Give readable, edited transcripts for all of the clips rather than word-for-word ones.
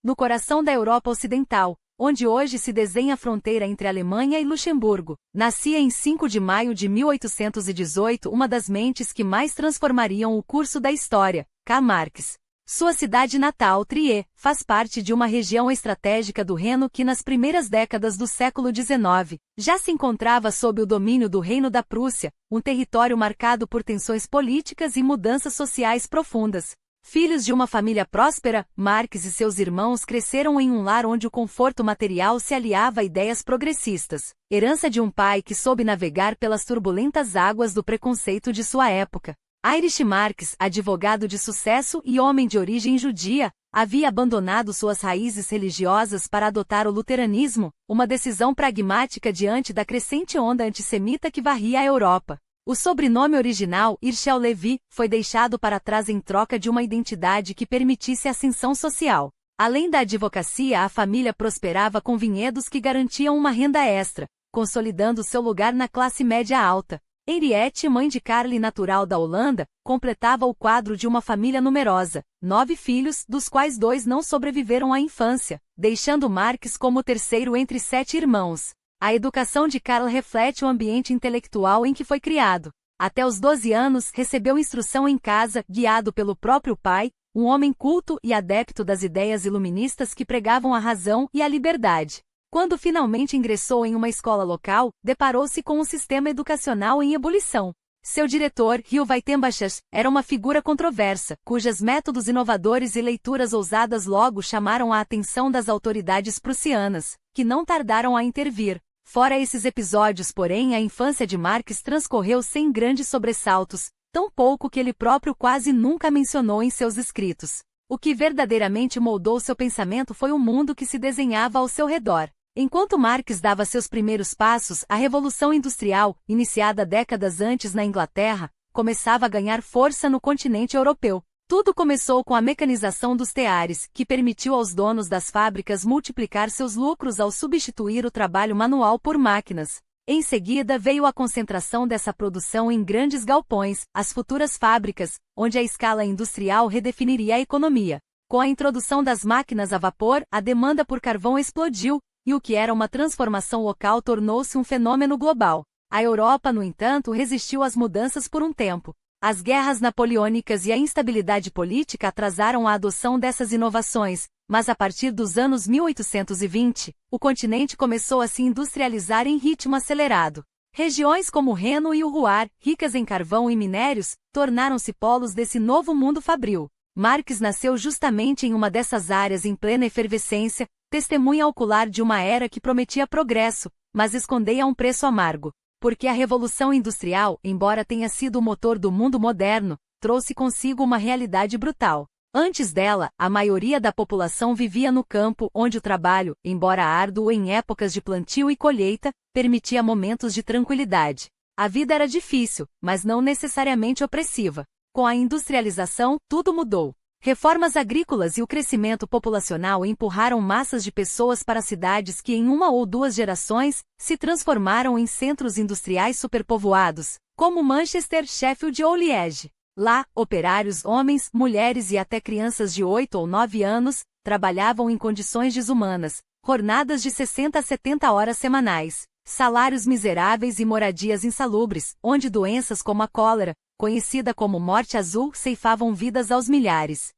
no coração da Europa Ocidental, onde hoje se desenha a fronteira entre Alemanha e Luxemburgo. Nascia em 5 de maio de 1818 uma das mentes que mais transformariam o curso da história, Karl Marx. Sua cidade natal, Trier, faz parte de uma região estratégica do Reno que nas primeiras décadas do século XIX, já se encontrava sob o domínio do Reino da Prússia, um território marcado por tensões políticas e mudanças sociais profundas. Filhos de uma família próspera, Marx e seus irmãos cresceram em um lar onde o conforto material se aliava a ideias progressistas, herança de um pai que soube navegar pelas turbulentas águas do preconceito de sua época. Heinrich Marx, advogado de sucesso e homem de origem judia, havia abandonado suas raízes religiosas para adotar o luteranismo, uma decisão pragmática diante da crescente onda antissemita que varria a Europa. O sobrenome original, Hirschel Levi, foi deixado para trás em troca de uma identidade que permitisse ascensão social. Além da advocacia, a família prosperava com vinhedos que garantiam uma renda extra, consolidando seu lugar na classe média alta. Henriette, mãe de Carly natural da Holanda, completava o quadro de uma família numerosa, 9 filhos, dos quais 2 não sobreviveram à infância, deixando Marx como o terceiro entre 7 irmãos. A educação de Karl reflete o ambiente intelectual em que foi criado. Até os 12 anos, recebeu instrução em casa, guiado pelo próprio pai, um homem culto e adepto das ideias iluministas que pregavam a razão e a liberdade. Quando finalmente ingressou em uma escola local, deparou-se com um sistema educacional em ebulição. Seu diretor, Hugh Weitenbachers, era uma figura controversa, cujos métodos inovadores e leituras ousadas logo chamaram a atenção das autoridades prussianas, que não tardaram a intervir. Fora esses episódios, porém, a infância de Marx transcorreu sem grandes sobressaltos, tão pouco que ele próprio quase nunca mencionou em seus escritos. O que verdadeiramente moldou seu pensamento foi o mundo que se desenhava ao seu redor. Enquanto Marx dava seus primeiros passos, a Revolução Industrial, iniciada décadas antes na Inglaterra, começava a ganhar força no continente europeu. Tudo começou com a mecanização dos teares, que permitiu aos donos das fábricas multiplicar seus lucros ao substituir o trabalho manual por máquinas. Em seguida veio a concentração dessa produção em grandes galpões, as futuras fábricas, onde a escala industrial redefiniria a economia. Com a introdução das máquinas a vapor, a demanda por carvão explodiu, e o que era uma transformação local tornou-se um fenômeno global. A Europa, no entanto, resistiu às mudanças por um tempo. As guerras napoleônicas e a instabilidade política atrasaram a adoção dessas inovações, mas a partir dos anos 1820, o continente começou a se industrializar em ritmo acelerado. Regiões como o Reno e o Ruhr, ricas em carvão e minérios, tornaram-se polos desse novo mundo fabril. Marx nasceu justamente em uma dessas áreas em plena efervescência, testemunha ocular de uma era que prometia progresso, mas escondia um preço amargo. Porque a Revolução Industrial, embora tenha sido o motor do mundo moderno, trouxe consigo uma realidade brutal. Antes dela, a maioria da população vivia no campo, onde o trabalho, embora árduo em épocas de plantio e colheita, permitia momentos de tranquilidade. A vida era difícil, mas não necessariamente opressiva. Com a industrialização, tudo mudou. Reformas agrícolas e o crescimento populacional empurraram massas de pessoas para cidades que em 1 ou 2 gerações, se transformaram em centros industriais superpovoados, como Manchester, Sheffield ou Liege. Lá, operários, homens, mulheres e até crianças de 8 ou 9 anos, trabalhavam em condições desumanas, jornadas de 60 a 70 horas semanais, salários miseráveis e moradias insalubres, onde doenças como a cólera, conhecida como morte azul, ceifavam vidas aos milhares.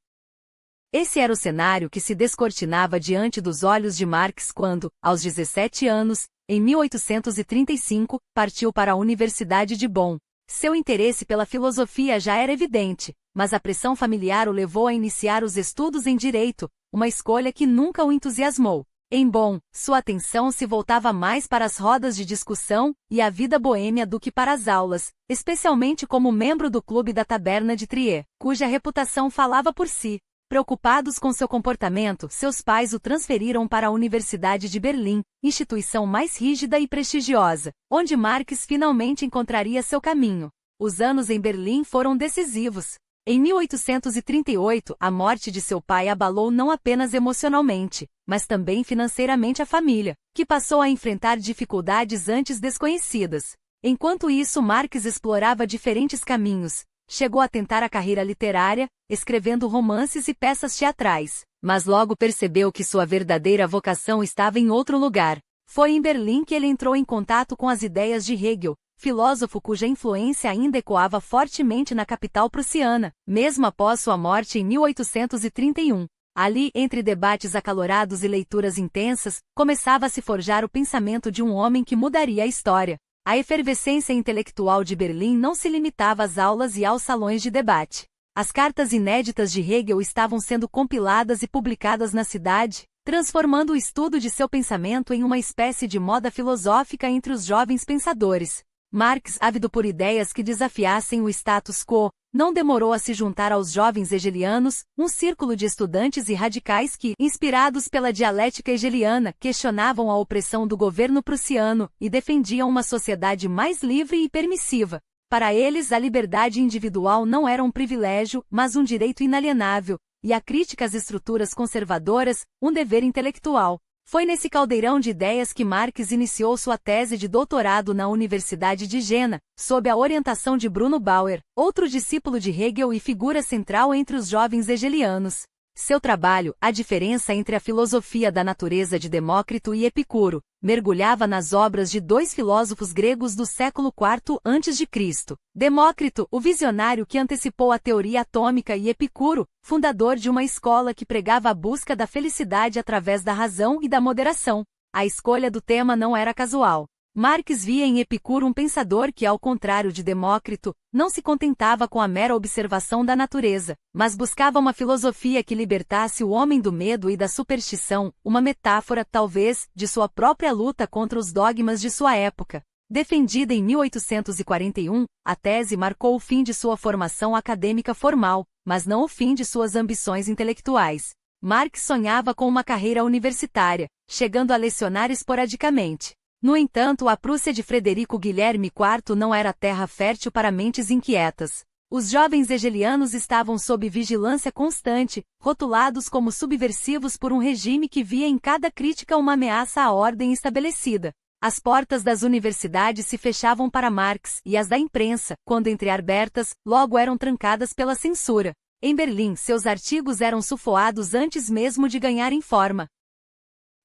Esse era o cenário que se descortinava diante dos olhos de Marx quando, aos 17 anos, em 1835, partiu para a Universidade de Bonn. Seu interesse pela filosofia já era evidente, mas a pressão familiar o levou a iniciar os estudos em direito, uma escolha que nunca o entusiasmou. Em Bonn, sua atenção se voltava mais para as rodas de discussão e a vida boêmia do que para as aulas, especialmente como membro do Clube da Taberna de Trier, cuja reputação falava por si. Preocupados com seu comportamento, seus pais o transferiram para a Universidade de Berlim, instituição mais rígida e prestigiosa, onde Marx finalmente encontraria seu caminho. Os anos em Berlim foram decisivos. Em 1838, a morte de seu pai abalou não apenas emocionalmente, mas também financeiramente a família, que passou a enfrentar dificuldades antes desconhecidas. Enquanto isso, Marx explorava diferentes caminhos. Chegou a tentar a carreira literária, escrevendo romances e peças teatrais. mas logo percebeu que sua verdadeira vocação estava em outro lugar. Foi em Berlim que ele entrou em contato com as ideias de Hegel, filósofo cuja influência ainda ecoava fortemente na capital prussiana, mesmo após sua morte em 1831. Ali, entre debates acalorados e leituras intensas, começava a se forjar o pensamento de um homem que mudaria a história. A efervescência intelectual de Berlim não se limitava às aulas e aos salões de debate. As cartas inéditas de Hegel estavam sendo compiladas e publicadas na cidade, transformando o estudo de seu pensamento em uma espécie de moda filosófica entre os jovens pensadores. Marx, ávido por ideias que desafiassem o status quo, não demorou a se juntar aos jovens hegelianos, um círculo de estudantes e radicais que, inspirados pela dialética hegeliana, questionavam a opressão do governo prussiano e defendiam uma sociedade mais livre e permissiva. Para eles, a liberdade individual não era um privilégio, mas um direito inalienável, e a crítica às estruturas conservadoras, um dever intelectual. Foi nesse caldeirão de ideias que Marx iniciou sua tese de doutorado na Universidade de Jena, sob a orientação de Bruno Bauer, outro discípulo de Hegel e figura central entre os jovens hegelianos. Seu trabalho, A Diferença entre a Filosofia da Natureza de Demócrito e Epicuro, mergulhava nas obras de dois filósofos gregos do século IV a.C. Demócrito, o visionário que antecipou a teoria atômica, e Epicuro, fundador de uma escola que pregava a busca da felicidade através da razão e da moderação. A escolha do tema não era casual. Marx via em Epicuro um pensador que, ao contrário de Demócrito, não se contentava com a mera observação da natureza, mas buscava uma filosofia que libertasse o homem do medo e da superstição, uma metáfora, talvez, de sua própria luta contra os dogmas de sua época. Defendida em 1841, a tese marcou o fim de sua formação acadêmica formal, mas não o fim de suas ambições intelectuais. Marx sonhava com uma carreira universitária, chegando a lecionar esporadicamente. No entanto, a Prússia de Frederico Guilherme IV não era terra fértil para mentes inquietas. Os jovens hegelianos estavam sob vigilância constante, rotulados como subversivos por um regime que via em cada crítica uma ameaça à ordem estabelecida. As portas das universidades se fechavam para Marx e as da imprensa, quando entreabertas, logo eram trancadas pela censura. Em Berlim, seus artigos eram sufoados antes mesmo de ganharem forma.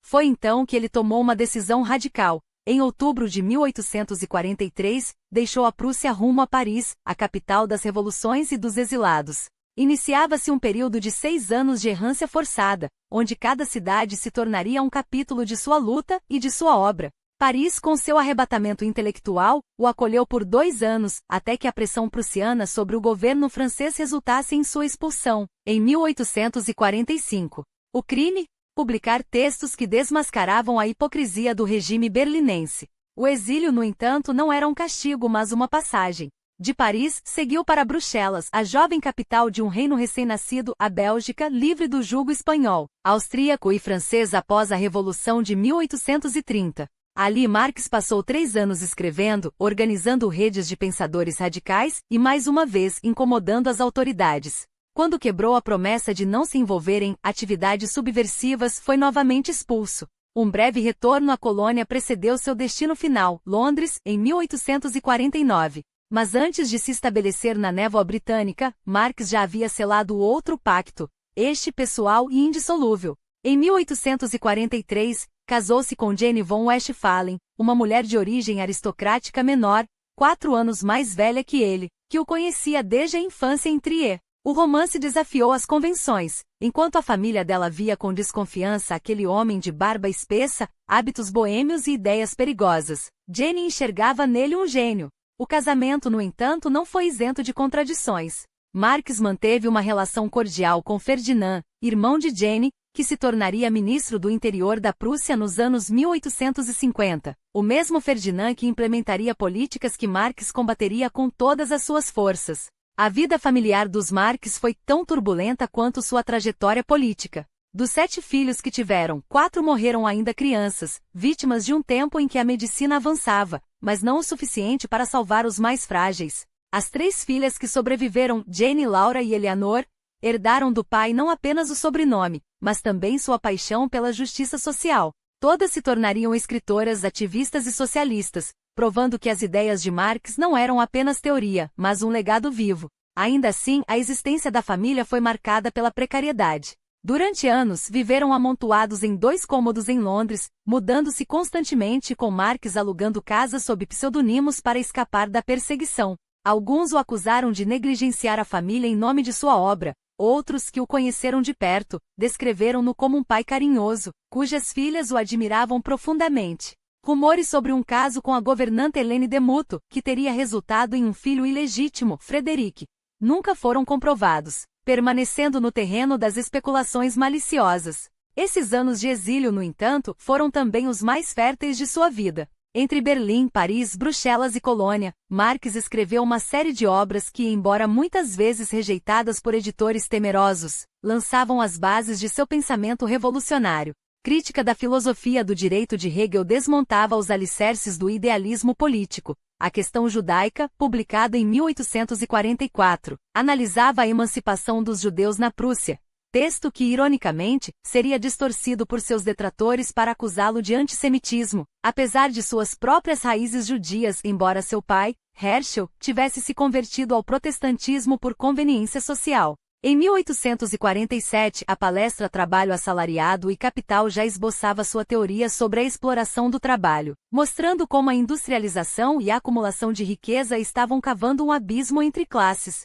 Foi então que ele tomou uma decisão radical. Em outubro de 1843, deixou a Prússia rumo a Paris, a capital das revoluções e dos exilados. Iniciava-se um período de 6 anos de errância forçada, onde cada cidade se tornaria um capítulo de sua luta e de sua obra. Paris, com seu arrebatamento intelectual, o acolheu por 2 anos, até que a pressão prussiana sobre o governo francês resultasse em sua expulsão, em 1845. O crime? Publicar textos que desmascaravam a hipocrisia do regime berlinense. O exílio, no entanto, não era um castigo, mas uma passagem. De Paris, seguiu para Bruxelas, a jovem capital de um reino recém-nascido, a Bélgica, livre do jugo espanhol, austríaco e francês após a Revolução de 1830. Ali Marx passou 3 anos escrevendo, organizando redes de pensadores radicais e, mais uma vez, incomodando as autoridades. Quando quebrou a promessa de não se envolver em atividades subversivas, foi novamente expulso. Um breve retorno à colônia precedeu seu destino final, Londres, em 1849. Mas antes de se estabelecer na névoa britânica, Marx já havia selado outro pacto, este pessoal e indissolúvel. Em 1843, casou-se com Jenny von Westphalen, uma mulher de origem aristocrática menor, 4 anos mais velha que ele, que o conhecia desde a infância em Trier. O romance desafiou as convenções, enquanto a família dela via com desconfiança aquele homem de barba espessa, hábitos boêmios e ideias perigosas. Jenny enxergava nele um gênio. O casamento, no entanto, não foi isento de contradições. Marx manteve uma relação cordial com Ferdinand, irmão de Jenny, que se tornaria ministro do interior da Prússia nos anos 1850. O mesmo Ferdinand que implementaria políticas que Marx combateria com todas as suas forças. A vida familiar dos Marx foi tão turbulenta quanto sua trajetória política. Dos 7 filhos que tiveram, 4 morreram ainda crianças, vítimas de um tempo em que a medicina avançava, mas não o suficiente para salvar os mais frágeis. As 3 filhas que sobreviveram, Jane, Laura e Eleanor, herdaram do pai não apenas o sobrenome, mas também sua paixão pela justiça social. Todas se tornariam escritoras, ativistas e socialistas, provando que as ideias de Marx não eram apenas teoria, mas um legado vivo. Ainda assim, a existência da família foi marcada pela precariedade. Durante anos, viveram amontoados em 2 cômodos em Londres, mudando-se constantemente com Marx alugando casas sob pseudonimos para escapar da perseguição. Alguns o acusaram de negligenciar a família em nome de sua obra, outros que o conheceram de perto, descreveram-no como um pai carinhoso, cujas filhas o admiravam profundamente. Rumores sobre um caso com a governanta Helene de Muto, que teria resultado em um filho ilegítimo, Frederic, nunca foram comprovados, permanecendo no terreno das especulações maliciosas. Esses anos de exílio, no entanto, foram também os mais férteis de sua vida. Entre Berlim, Paris, Bruxelas e Colônia, Marx escreveu uma série de obras que, embora muitas vezes rejeitadas por editores temerosos, lançavam as bases de seu pensamento revolucionário. Crítica da filosofia do direito de Hegel desmontava os alicerces do idealismo político. A Questão Judaica, publicado em 1844, analisava a emancipação dos judeus na Prússia, texto que, ironicamente, seria distorcido por seus detratores para acusá-lo de antissemitismo, apesar de suas próprias raízes judias, embora seu pai, Herschel, tivesse se convertido ao protestantismo por conveniência social. Em 1847, a palestra Trabalho Assalariado e Capital já esboçava sua teoria sobre a exploração do trabalho, mostrando como a industrialização e a acumulação de riqueza estavam cavando um abismo entre classes.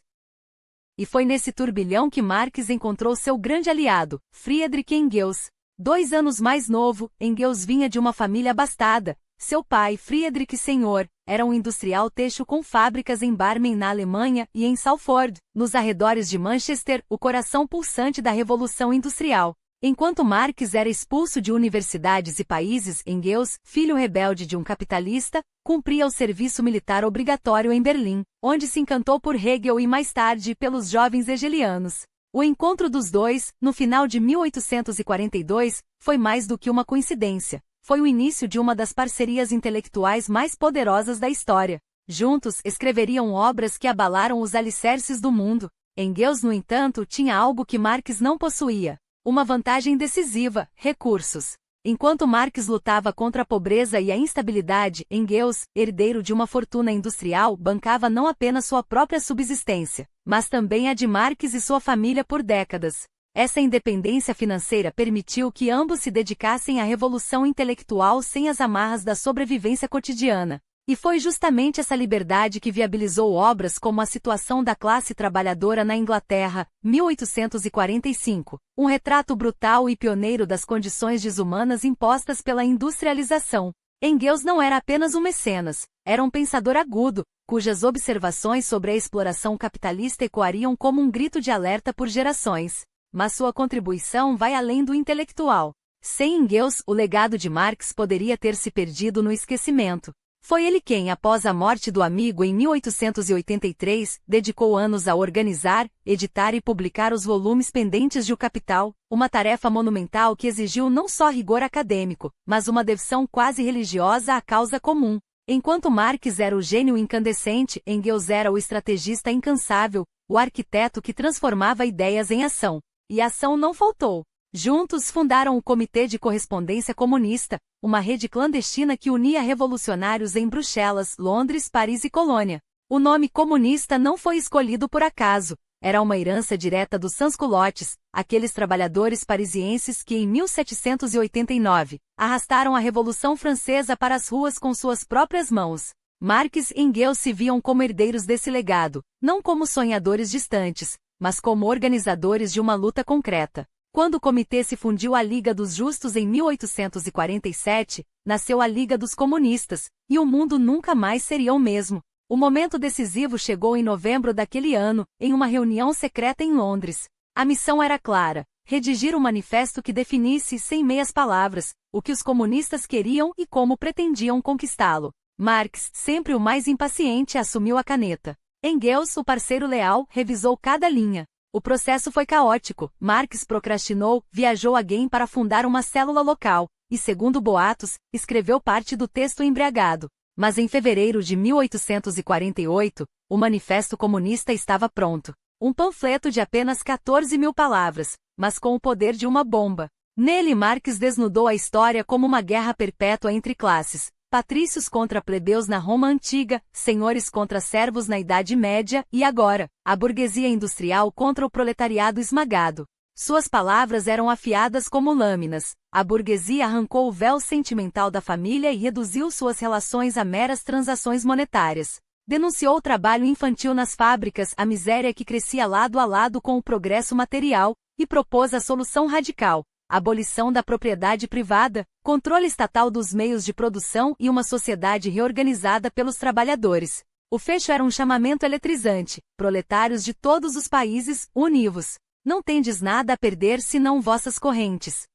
E foi nesse turbilhão que Marx encontrou seu grande aliado, Friedrich Engels. 2 anos mais novo, Engels vinha de uma família abastada. Seu pai, Friedrich Sr., era um industrial têxtil com fábricas em Barmen, na Alemanha, e em Salford, nos arredores de Manchester, o coração pulsante da Revolução Industrial. Enquanto Marx era expulso de universidades e países, Engels, filho rebelde de um capitalista, cumpria o serviço militar obrigatório em Berlim, onde se encantou por Hegel e mais tarde pelos jovens hegelianos. O encontro dos dois, no final de 1842, foi mais do que uma coincidência. Foi o início de uma das parcerias intelectuais mais poderosas da história. Juntos, escreveriam obras que abalaram os alicerces do mundo. Engels, no entanto, tinha algo que Marx não possuía. Uma vantagem decisiva: recursos. Enquanto Marx lutava contra a pobreza e a instabilidade, Engels, herdeiro de uma fortuna industrial, bancava não apenas sua própria subsistência, mas também a de Marx e sua família por décadas. Essa independência financeira permitiu que ambos se dedicassem à revolução intelectual sem as amarras da sobrevivência cotidiana. E foi justamente essa liberdade que viabilizou obras como A Situação da Classe Trabalhadora na Inglaterra, 1845, um retrato brutal e pioneiro das condições desumanas impostas pela industrialização. Engels não era apenas um mecenas, era um pensador agudo, cujas observações sobre a exploração capitalista ecoariam como um grito de alerta por gerações. Mas sua contribuição vai além do intelectual. Sem Engels, o legado de Marx poderia ter se perdido no esquecimento. Foi ele quem, após a morte do amigo em 1883, dedicou anos a organizar, editar e publicar os volumes pendentes de O Capital, uma tarefa monumental que exigiu não só rigor acadêmico, mas uma devoção quase religiosa à causa comum. Enquanto Marx era o gênio incandescente, Engels era o estrategista incansável, o arquiteto que transformava ideias em ação. E a ação não faltou. Juntos fundaram o Comitê de Correspondência Comunista, uma rede clandestina que unia revolucionários em Bruxelas, Londres, Paris e Colônia. O nome comunista não foi escolhido por acaso. Era uma herança direta dos sans-culottes, aqueles trabalhadores parisienses que em 1789 arrastaram a Revolução Francesa para as ruas com suas próprias mãos. Marx e Engels se viam como herdeiros desse legado, não como sonhadores distantes, mas como organizadores de uma luta concreta. Quando o comitê se fundiu à Liga dos Justos em 1847, nasceu a Liga dos Comunistas, e o mundo nunca mais seria o mesmo. O momento decisivo chegou em novembro daquele ano, em uma reunião secreta em Londres. A missão era clara: redigir um manifesto que definisse, sem meias palavras, o que os comunistas queriam e como pretendiam conquistá-lo. Marx, sempre o mais impaciente, assumiu a caneta. Engels, o parceiro leal, revisou cada linha. O processo foi caótico. Marx procrastinou, viajou a Gien para fundar uma célula local, e, segundo boatos, escreveu parte do texto embriagado. Mas em fevereiro de 1848, o Manifesto Comunista estava pronto. Um panfleto de apenas 14.000 palavras, mas com o poder de uma bomba. Nele, Marx desnudou a história como uma guerra perpétua entre classes. Patrícios contra plebeus na Roma Antiga, senhores contra servos na Idade Média e agora, a burguesia industrial contra o proletariado esmagado. Suas palavras eram afiadas como lâminas. A burguesia arrancou o véu sentimental da família e reduziu suas relações a meras transações monetárias. Denunciou o trabalho infantil nas fábricas, a miséria que crescia lado a lado com o progresso material, e propôs a solução radical: abolição da propriedade privada, controle estatal dos meios de produção e uma sociedade reorganizada pelos trabalhadores. O fecho era um chamamento eletrizante: proletários de todos os países, univos. Não tendes nada a perder senão vossas correntes.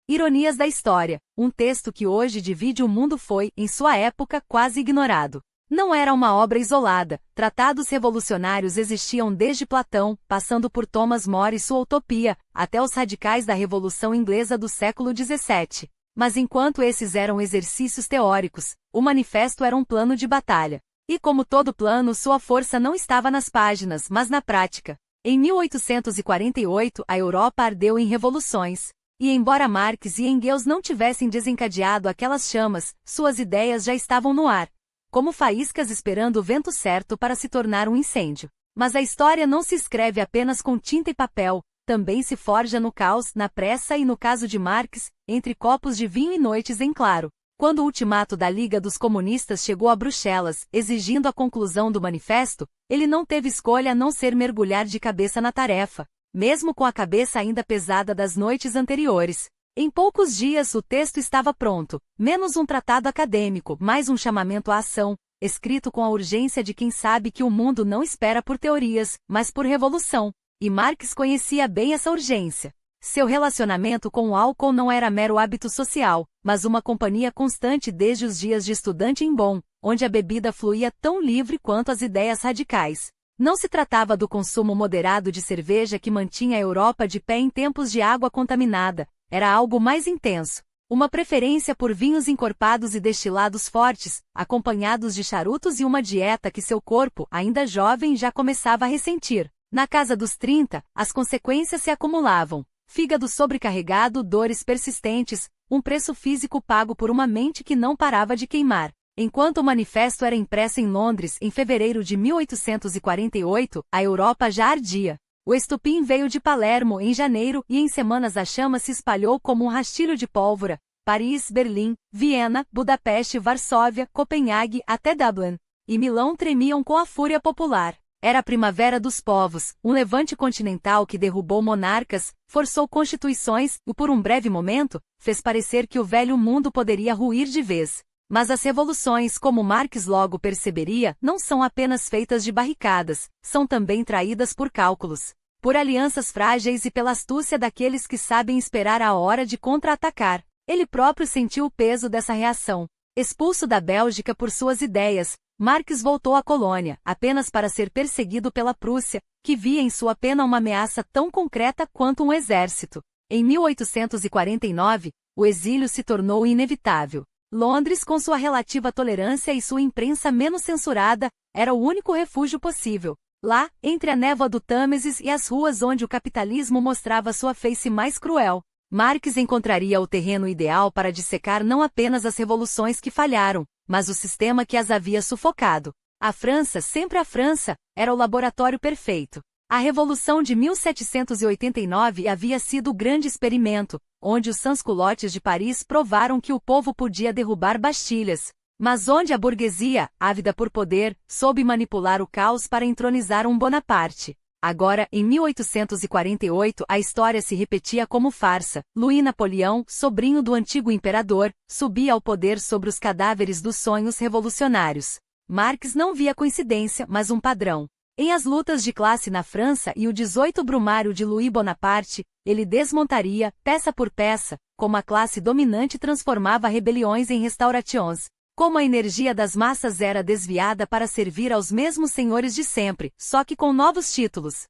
Ironias da história. Um texto que hoje divide o mundo foi, em sua época, quase ignorado. Não era uma obra isolada. Tratados revolucionários existiam desde Platão, passando por Thomas More e sua Utopia, até os radicais da Revolução Inglesa do século XVII. Mas enquanto esses eram exercícios teóricos, o manifesto era um plano de batalha. E como todo plano, sua força não estava nas páginas, mas na prática. Em 1848, a Europa ardeu em revoluções. E embora Marx e Engels não tivessem desencadeado aquelas chamas, suas ideias já estavam no ar, como faíscas esperando o vento certo para se tornar um incêndio. Mas a história não se escreve apenas com tinta e papel, também se forja no caos, na pressa e, no caso de Marx, entre copos de vinho e noites em claro. Quando o ultimato da Liga dos Comunistas chegou a Bruxelas, exigindo a conclusão do manifesto, ele não teve escolha a não ser mergulhar de cabeça na tarefa, mesmo com a cabeça ainda pesada das noites anteriores. Em poucos dias o texto estava pronto, menos um tratado acadêmico, mais um chamamento à ação, escrito com a urgência de quem sabe que o mundo não espera por teorias, mas por revolução. E Marx conhecia bem essa urgência. Seu relacionamento com o álcool não era mero hábito social, mas uma companhia constante desde os dias de estudante em Bonn, onde a bebida fluía tão livre quanto as ideias radicais. Não se tratava do consumo moderado de cerveja que mantinha a Europa de pé em tempos de água contaminada, era algo mais intenso. Uma preferência por vinhos encorpados e destilados fortes, acompanhados de charutos e uma dieta que seu corpo, ainda jovem, já começava a ressentir. Na casa dos 30, as consequências se acumulavam. Fígado sobrecarregado, dores persistentes, um preço físico pago por uma mente que não parava de queimar. Enquanto o manifesto era impresso em Londres em fevereiro de 1848, a Europa já ardia. O estupim veio de Palermo em janeiro e em semanas a chama se espalhou como um rastilho de pólvora. Paris, Berlim, Viena, Budapeste, Varsóvia, Copenhague, até Dublin e Milão tremiam com a fúria popular. Era a primavera dos povos, um levante continental que derrubou monarcas, forçou constituições e, por um breve momento, fez parecer que o velho mundo poderia ruir de vez. Mas as revoluções, como Marx logo perceberia, não são apenas feitas de barricadas, são também traídas por cálculos, por alianças frágeis e pela astúcia daqueles que sabem esperar a hora de contra-atacar. Ele próprio sentiu o peso dessa reação. Expulso da Bélgica por suas ideias, Marx voltou à colônia, apenas para ser perseguido pela Prússia, que via em sua pena uma ameaça tão concreta quanto um exército. Em 1849, o exílio se tornou inevitável. Londres, com sua relativa tolerância e sua imprensa menos censurada, era o único refúgio possível. Lá, entre a névoa do Tâmesis e as ruas onde o capitalismo mostrava sua face mais cruel, Marx encontraria o terreno ideal para dissecar não apenas as revoluções que falharam, mas o sistema que as havia sufocado. A França, sempre a França, era o laboratório perfeito. A Revolução de 1789 havia sido o grande experimento, onde os sans-culottes de Paris provaram que o povo podia derrubar Bastilhas, mas onde a burguesia, ávida por poder, soube manipular o caos para entronizar um Bonaparte. Agora, em 1848, a história se repetia como farsa. Louis Napoleão, sobrinho do antigo imperador, subia ao poder sobre os cadáveres dos sonhos revolucionários. Marx não via coincidência, mas um padrão. Em As Lutas de Classe na França e o 18 Brumário de Louis Bonaparte, ele desmontaria, peça por peça, como a classe dominante transformava rebeliões em restaurations, como a energia das massas era desviada para servir aos mesmos senhores de sempre, só que com novos títulos.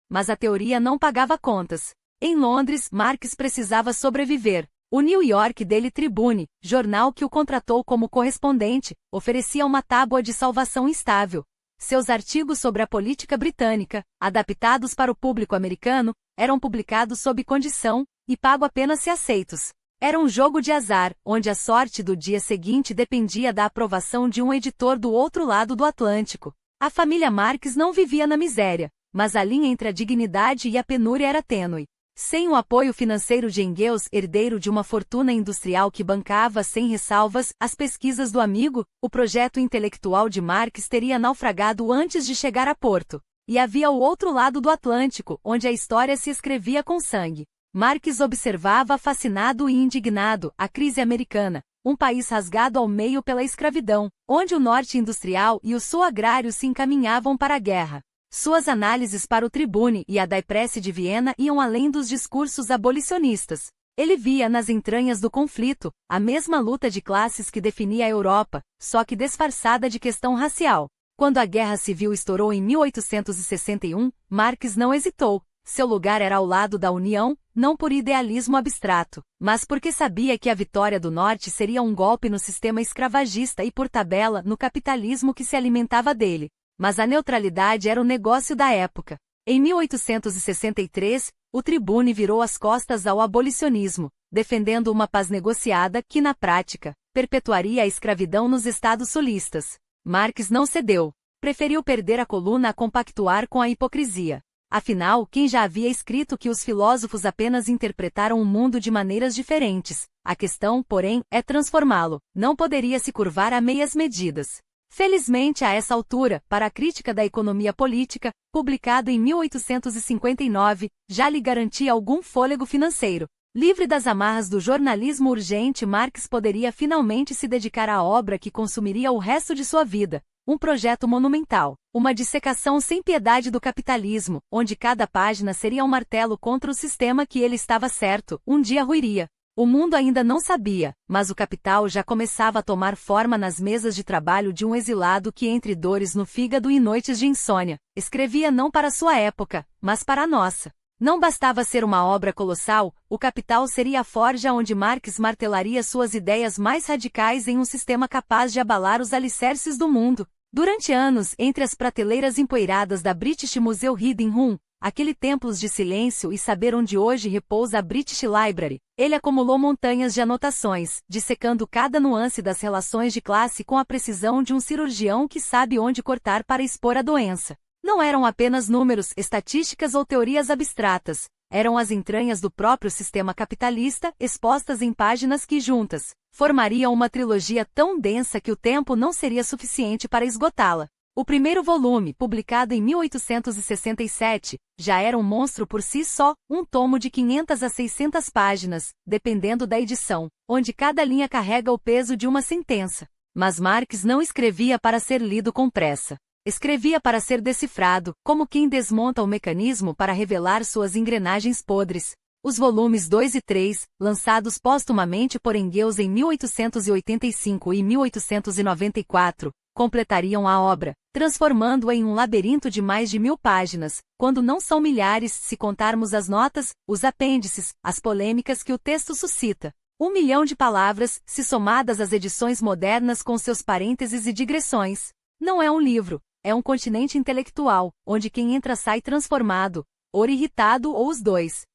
Mas a teoria não pagava contas. Em Londres, Marx precisava sobreviver. O New York Daily Tribune, jornal que o contratou como correspondente, oferecia uma tábua de salvação instável. Seus artigos sobre a política britânica, adaptados para o público americano, eram publicados sob condição, e pago apenas se aceitos. Era um jogo de azar, onde a sorte do dia seguinte dependia da aprovação de um editor do outro lado do Atlântico. A família Marx não vivia na miséria, mas a linha entre a dignidade e a penúria era tênue. Sem o apoio financeiro de Engels, herdeiro de uma fortuna industrial que bancava sem ressalvas as pesquisas do amigo, o projeto intelectual de Marx teria naufragado antes de chegar a porto. E havia o outro lado do Atlântico, onde a história se escrevia com sangue. Marx observava fascinado e indignado a crise americana, um país rasgado ao meio pela escravidão, onde o norte industrial e o sul agrário se encaminhavam para a guerra. Suas análises para o Tribune e a Die Presse de Viena iam além dos discursos abolicionistas. Ele via nas entranhas do conflito a mesma luta de classes que definia a Europa, só que disfarçada de questão racial. Quando a Guerra Civil estourou em 1861, Marx não hesitou. Seu lugar era ao lado da União, não por idealismo abstrato, mas porque sabia que a vitória do Norte seria um golpe no sistema escravagista e, por tabela, no capitalismo que se alimentava dele. Mas a neutralidade era o negócio da época. Em 1863, o Tribune virou as costas ao abolicionismo, defendendo uma paz negociada que, na prática, perpetuaria a escravidão nos estados sulistas. Marx não cedeu. Preferiu perder a coluna a compactuar com a hipocrisia. Afinal, quem já havia escrito que os filósofos apenas interpretaram o mundo de maneiras diferentes? A questão, porém, é transformá-lo. Não poderia se curvar a meias medidas. Felizmente, a essa altura, para a crítica da economia política, publicado em 1859, já lhe garantia algum fôlego financeiro. Livre das amarras do jornalismo urgente, Marx poderia finalmente se dedicar à obra que consumiria o resto de sua vida. Um projeto monumental, uma dissecação sem piedade do capitalismo, onde cada página seria um martelo contra o sistema que ele estava certo, um dia ruiria. O mundo ainda não sabia, mas o capital já começava a tomar forma nas mesas de trabalho de um exilado que, entre dores no fígado e noites de insônia, escrevia não para sua época, mas para a nossa. Não bastava ser uma obra colossal, o Capital seria a forja onde Marx martelaria suas ideias mais radicais em um sistema capaz de abalar os alicerces do mundo. Durante anos, entre as prateleiras empoeiradas da British Museum Reading Room, aquele templo de silêncio e saber onde hoje repousa a British Library, ele acumulou montanhas de anotações, dissecando cada nuance das relações de classe com a precisão de um cirurgião que sabe onde cortar para expor a doença. Não eram apenas números, estatísticas ou teorias abstratas, eram as entranhas do próprio sistema capitalista, expostas em páginas que, juntas, formariam uma trilogia tão densa que o tempo não seria suficiente para esgotá-la. O primeiro volume, publicado em 1867, já era um monstro por si só, um tomo de 500 a 600 páginas, dependendo da edição, onde cada linha carrega o peso de uma sentença. Mas Marx não escrevia para ser lido com pressa. Escrevia para ser decifrado, como quem desmonta o mecanismo para revelar suas engrenagens podres. Os volumes 2 e 3, lançados póstumamente por Engels em 1885 e 1894, completariam a obra, transformando-a em um labirinto de mais de 1000 páginas, quando não são milhares se contarmos as notas, os apêndices, as polêmicas que o texto suscita. 1 milhão de palavras, se somadas às edições modernas com seus parênteses e digressões. Não é um livro, é um continente intelectual, onde quem entra sai transformado, ou irritado ou os dois.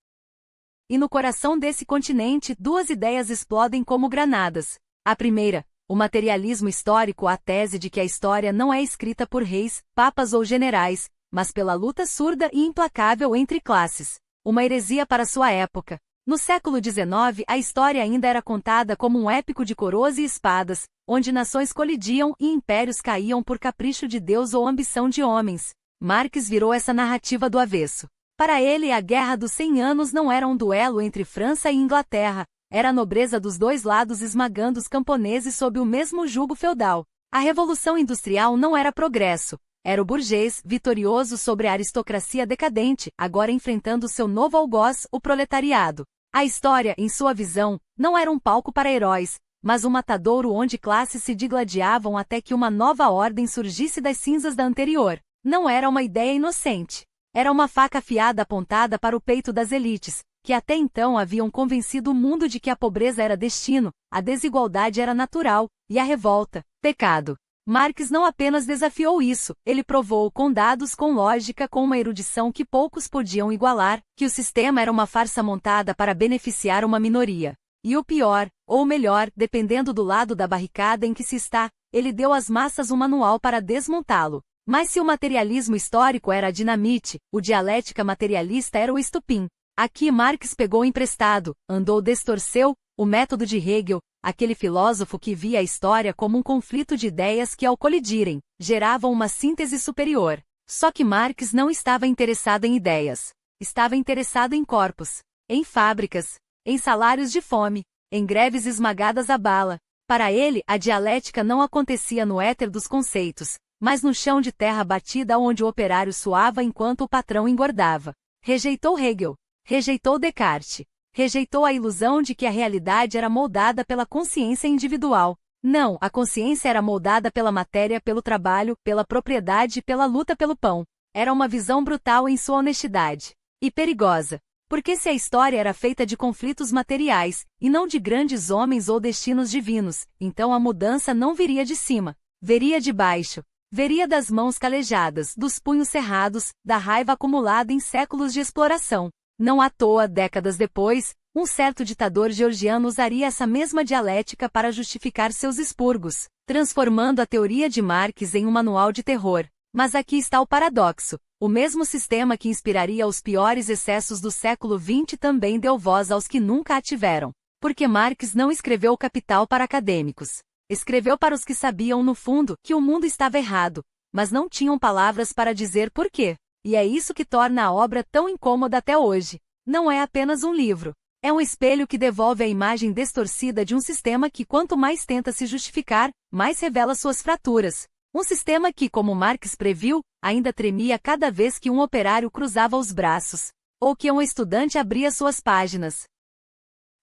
E no coração desse continente, duas ideias explodem como granadas. A primeira, o materialismo histórico, a tese de que a história não é escrita por reis, papas ou generais, mas pela luta surda e implacável entre classes. Uma heresia para sua época. No século XIX, a história ainda era contada como um épico de coroas e espadas, onde nações colidiam e impérios caíam por capricho de Deus ou ambição de homens. Marx virou essa narrativa do avesso. Para ele, a Guerra dos 100 Anos não era um duelo entre França e Inglaterra, era a nobreza dos dois lados esmagando os camponeses sob o mesmo jugo feudal. A Revolução Industrial não era progresso, era o burguês vitorioso sobre a aristocracia decadente, agora enfrentando seu novo algoz, o proletariado. A história, em sua visão, não era um palco para heróis, mas um matadouro onde classes se digladiavam até que uma nova ordem surgisse das cinzas da anterior. Não era uma ideia inocente. Era uma faca afiada apontada para o peito das elites, que até então haviam convencido o mundo de que a pobreza era destino, a desigualdade era natural, e a revolta, pecado. Marx não apenas desafiou isso, ele provou com dados, com lógica, com uma erudição que poucos podiam igualar, que o sistema era uma farsa montada para beneficiar uma minoria. E o pior, ou melhor, dependendo do lado da barricada em que se está, ele deu às massas um manual para desmontá-lo. Mas se o materialismo histórico era a dinamite, o dialética materialista era o estupim. Aqui Marx pegou emprestado, andou distorceu, o método de Hegel, aquele filósofo que via a história como um conflito de ideias que ao colidirem, geravam uma síntese superior. Só que Marx não estava interessado em ideias. Estava interessado em corpos, em fábricas, em salários de fome, em greves esmagadas à bala. Para ele, a dialética não acontecia no éter dos conceitos, mas no chão de terra batida onde o operário suava enquanto o patrão engordava. Rejeitou Hegel. Rejeitou Descartes. Rejeitou a ilusão de que a realidade era moldada pela consciência individual. Não, a consciência era moldada pela matéria, pelo trabalho, pela propriedade e pela luta pelo pão. Era uma visão brutal em sua honestidade. E perigosa. Porque se a história era feita de conflitos materiais, e não de grandes homens ou destinos divinos, então a mudança não viria de cima. Veria de baixo. Veria das mãos calejadas, dos punhos cerrados, da raiva acumulada em séculos de exploração. Não à toa, décadas depois, um certo ditador georgiano usaria essa mesma dialética para justificar seus expurgos, transformando a teoria de Marx em um manual de terror. Mas aqui está o paradoxo. O mesmo sistema que inspiraria os piores excessos do século XX também deu voz aos que nunca a tiveram. Porque Marx não escreveu o Capital para acadêmicos. Escreveu para os que sabiam, no fundo, que o mundo estava errado, mas não tinham palavras para dizer por quê. E é isso que torna a obra tão incômoda até hoje. Não é apenas um livro. É um espelho que devolve a imagem distorcida de um sistema que, quanto mais tenta se justificar, mais revela suas fraturas. Um sistema que, como Marx previu, ainda tremia cada vez que um operário cruzava os braços, ou que um estudante abria suas páginas.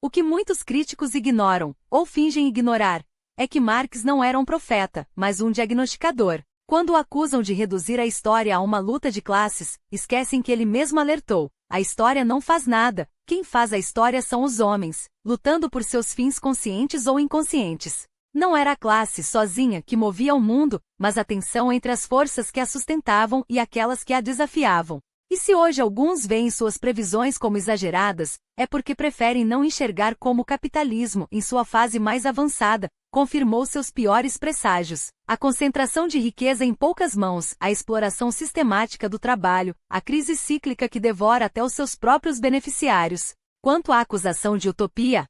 O que muitos críticos ignoram, ou fingem ignorar, é que Marx não era um profeta, mas um diagnosticador. Quando o acusam de reduzir a história a uma luta de classes, esquecem que ele mesmo alertou: a história não faz nada, quem faz a história são os homens, lutando por seus fins conscientes ou inconscientes. Não era a classe sozinha que movia o mundo, mas a tensão entre as forças que a sustentavam e aquelas que a desafiavam. E se hoje alguns veem suas previsões como exageradas, é porque preferem não enxergar como o capitalismo, em sua fase mais avançada, confirmou seus piores presságios. A concentração de riqueza em poucas mãos, a exploração sistemática do trabalho, a crise cíclica que devora até os seus próprios beneficiários. Quanto à acusação de utopia,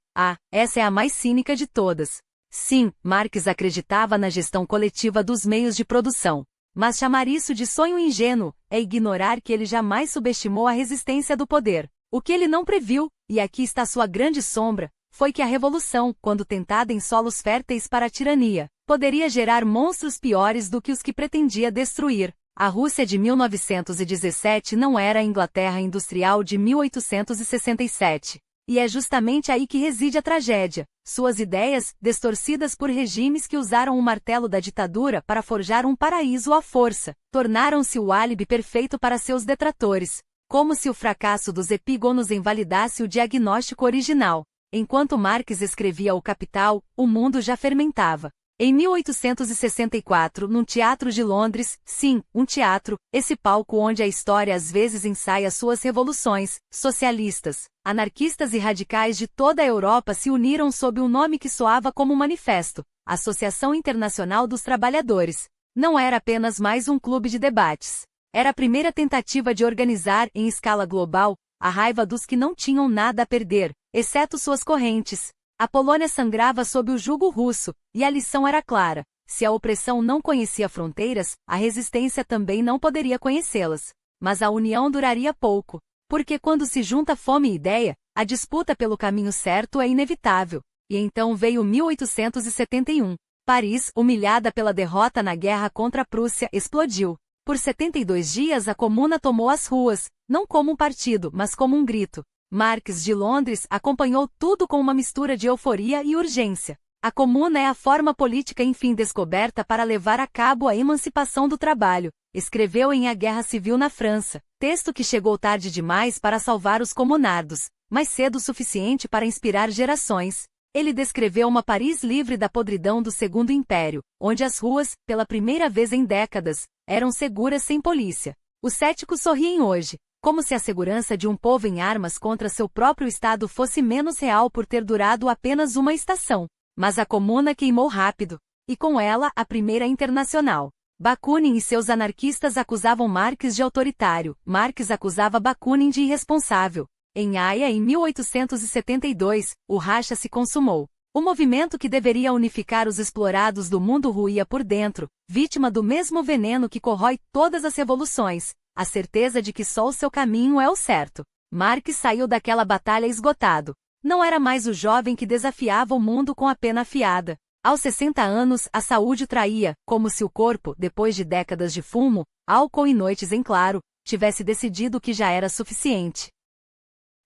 essa é a mais cínica de todas. Sim, Marx acreditava na gestão coletiva dos meios de produção. Mas chamar isso de sonho ingênuo é ignorar que ele jamais subestimou a resistência do poder. O que ele não previu, e aqui está sua grande sombra, foi que a revolução, quando tentada em solos férteis para a tirania, poderia gerar monstros piores do que os que pretendia destruir. A Rússia de 1917 não era a Inglaterra industrial de 1867. E é justamente aí que reside a tragédia. Suas ideias, distorcidas por regimes que usaram o martelo da ditadura para forjar um paraíso à força, tornaram-se o álibi perfeito para seus detratores. Como se o fracasso dos epígonos invalidasse o diagnóstico original. Enquanto Marx escrevia O Capital, o mundo já fermentava. Em 1864, num teatro de Londres, sim, um teatro, esse palco onde a história às vezes ensaia suas revoluções, socialistas, anarquistas e radicais de toda a Europa se uniram sob um nome que soava como manifesto, Associação Internacional dos Trabalhadores. Não era apenas mais um clube de debates. Era a primeira tentativa de organizar, em escala global, a raiva dos que não tinham nada a perder, exceto suas correntes. A Polônia sangrava sob o jugo russo, e a lição era clara: se a opressão não conhecia fronteiras, a resistência também não poderia conhecê-las. Mas a união duraria pouco, porque quando se junta fome e ideia, a disputa pelo caminho certo é inevitável. E então veio 1871. Paris, humilhada pela derrota na guerra contra a Prússia, explodiu. Por 72 dias a Comuna tomou as ruas, não como um partido, mas como um grito. Marx de Londres acompanhou tudo com uma mistura de euforia e urgência. A Comuna é a forma política enfim descoberta para levar a cabo a emancipação do trabalho. Escreveu em A Guerra Civil na França, texto que chegou tarde demais para salvar os comunardos, mas cedo o suficiente para inspirar gerações. Ele descreveu uma Paris livre da podridão do Segundo Império, onde as ruas, pela primeira vez em décadas, eram seguras sem polícia. Os céticos sorriem hoje, como se a segurança de um povo em armas contra seu próprio Estado fosse menos real por ter durado apenas uma estação. Mas a Comuna queimou rápido, e com ela a Primeira Internacional. Bakunin e seus anarquistas acusavam Marx de autoritário, Marx acusava Bakunin de irresponsável. Em Haia, em 1872, o racha se consumou. O movimento que deveria unificar os explorados do mundo ruía por dentro, vítima do mesmo veneno que corrói todas as revoluções, a certeza de que só o seu caminho é o certo. Marx saiu daquela batalha esgotado. Não era mais o jovem que desafiava o mundo com a pena afiada. Aos 60 anos, a saúde o traía, como se o corpo, depois de décadas de fumo, álcool e noites em claro, tivesse decidido que já era suficiente.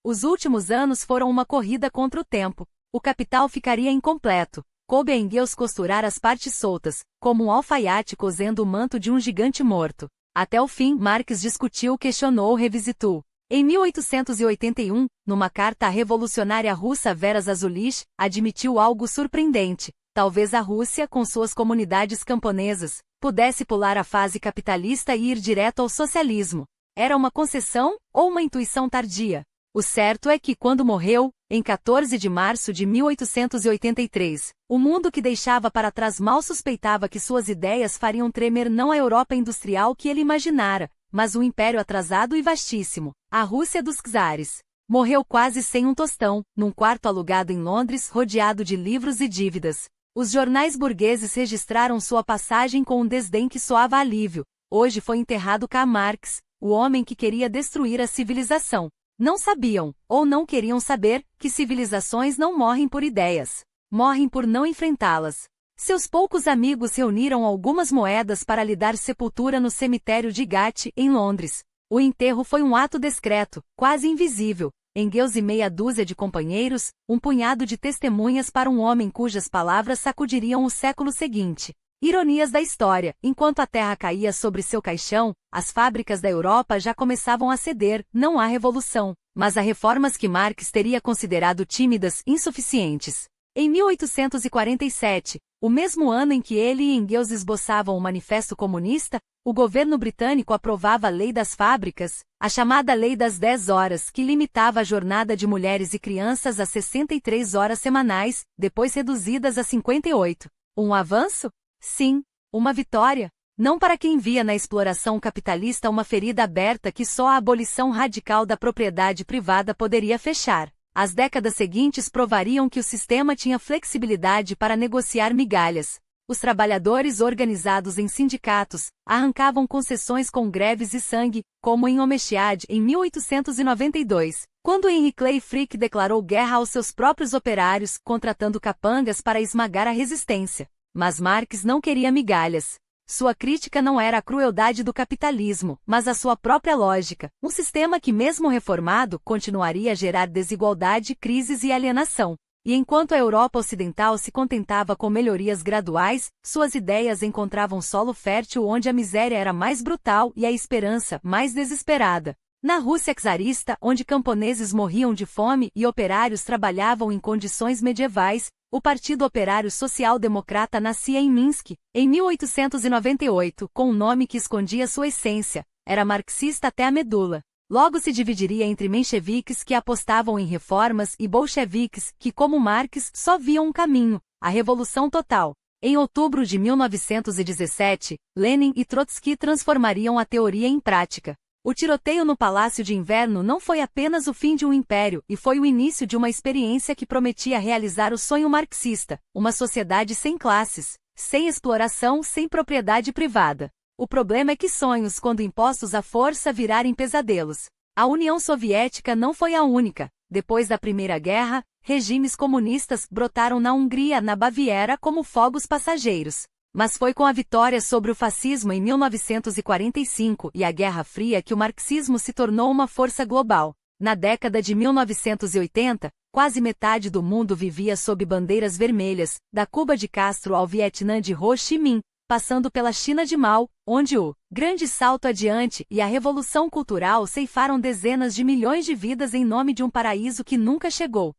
Os últimos anos foram uma corrida contra o tempo. O capital ficaria incompleto. Coube a Engels costurar as partes soltas, como um alfaiate cosendo o manto de um gigante morto. Até o fim, Marx discutiu, questionou, revisitou. Em 1881, numa carta à revolucionária russa Vera Zasulich, admitiu algo surpreendente. Talvez a Rússia, com suas comunidades camponesas, pudesse pular a fase capitalista e ir direto ao socialismo. Era uma concessão ou uma intuição tardia? O certo é que, quando morreu, em 14 de março de 1883, o mundo que deixava para trás mal suspeitava que suas ideias fariam tremer não a Europa industrial que ele imaginara, mas um império atrasado e vastíssimo, a Rússia dos czares. Morreu quase sem um tostão, num quarto alugado em Londres, rodeado de livros e dívidas. Os jornais burgueses registraram sua passagem com um desdém que soava alívio. Hoje foi enterrado Karl Marx, o homem que queria destruir a civilização. Não sabiam, ou não queriam saber, que civilizações não morrem por ideias. Morrem por não enfrentá-las. Seus poucos amigos reuniram algumas moedas para lhe dar sepultura no cemitério de Highgate, em Londres. O enterro foi um ato discreto, quase invisível. Engels e meia dúzia de companheiros, um punhado de testemunhas para um homem cujas palavras sacudiriam o século seguinte. Ironias da história, enquanto a terra caía sobre seu caixão, as fábricas da Europa já começavam a ceder, não à revolução, mas a reformas que Marx teria considerado tímidas, insuficientes. Em 1847, o mesmo ano em que ele e Engels esboçavam o Manifesto Comunista, o governo britânico aprovava a Lei das Fábricas, a chamada Lei das 10 Horas, que limitava a jornada de mulheres e crianças a 63 horas semanais, depois reduzidas a 58. Um avanço? Sim. Uma vitória? Não para quem via na exploração capitalista uma ferida aberta que só a abolição radical da propriedade privada poderia fechar. As décadas seguintes provariam que o sistema tinha flexibilidade para negociar migalhas. Os trabalhadores organizados em sindicatos arrancavam concessões com greves e sangue, como em Omestiad em 1892, quando Henry Clay Frick declarou guerra aos seus próprios operários, contratando capangas para esmagar a resistência. Mas Marx não queria migalhas. Sua crítica não era a crueldade do capitalismo, mas a sua própria lógica, um sistema que mesmo reformado continuaria a gerar desigualdade, crises e alienação. E enquanto a Europa Ocidental se contentava com melhorias graduais, suas ideias encontravam solo fértil onde a miséria era mais brutal e a esperança mais desesperada. Na Rússia czarista, onde camponeses morriam de fome e operários trabalhavam em condições medievais, o Partido Operário Social Democrata nascia em Minsk, em 1898, com um nome que escondia sua essência. Era marxista até a medula. Logo se dividiria entre mencheviques que apostavam em reformas e bolcheviques que, como Marx, só viam um caminho, a revolução total. Em outubro de 1917, Lenin e Trotsky transformariam a teoria em prática. O tiroteio no Palácio de Inverno não foi apenas o fim de um império, e foi o início de uma experiência que prometia realizar o sonho marxista, uma sociedade sem classes, sem exploração, sem propriedade privada. O problema é que sonhos, quando impostos à força, virarem pesadelos. A União Soviética não foi a única. Depois da Primeira Guerra, regimes comunistas brotaram na Hungria, na Baviera como fogos passageiros. Mas foi com a vitória sobre o fascismo em 1945 e a Guerra Fria que o marxismo se tornou uma força global. Na década de 1980, quase metade do mundo vivia sob bandeiras vermelhas, da Cuba de Castro ao Vietnã de Ho Chi Minh, passando pela China de Mao, onde o grande salto adiante e a revolução cultural ceifaram dezenas de milhões de vidas em nome de um paraíso que nunca chegou.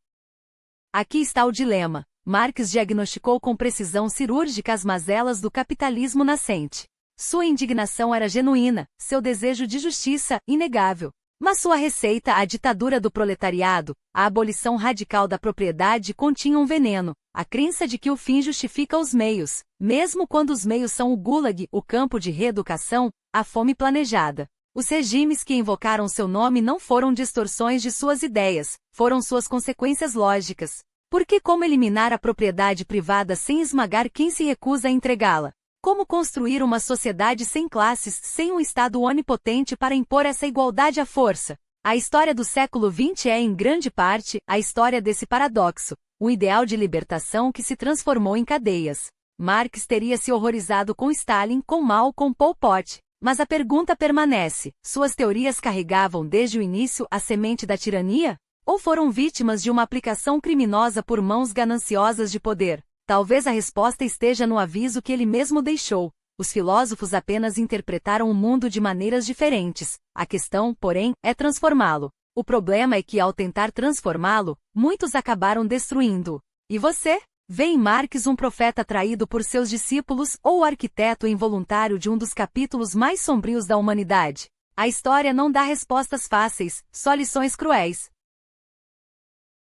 Aqui está o dilema. Marx diagnosticou com precisão cirúrgica as mazelas do capitalismo nascente. Sua indignação era genuína, seu desejo de justiça, inegável. Mas sua receita, a ditadura do proletariado, a abolição radical da propriedade, continha um veneno, a crença de que o fim justifica os meios, mesmo quando os meios são o gulag, o campo de reeducação, a fome planejada. Os regimes que invocaram seu nome não foram distorções de suas ideias, foram suas consequências lógicas. Porque como eliminar a propriedade privada sem esmagar quem se recusa a entregá-la? Como construir uma sociedade sem classes, sem um Estado onipotente para impor essa igualdade à força? A história do século XX é, em grande parte, a história desse paradoxo, o ideal de libertação que se transformou em cadeias. Marx teria se horrorizado com Stalin, com Mao, com Pol Pot. Mas a pergunta permanece: suas teorias carregavam desde o início a semente da tirania? Ou foram vítimas de uma aplicação criminosa por mãos gananciosas de poder? Talvez a resposta esteja no aviso que ele mesmo deixou. Os filósofos apenas interpretaram o mundo de maneiras diferentes. A questão, porém, é transformá-lo. O problema é que, ao tentar transformá-lo, muitos acabaram destruindo-o. E você? Vê em Marx um profeta traído por seus discípulos ou o arquiteto involuntário de um dos capítulos mais sombrios da humanidade? A história não dá respostas fáceis, só lições cruéis.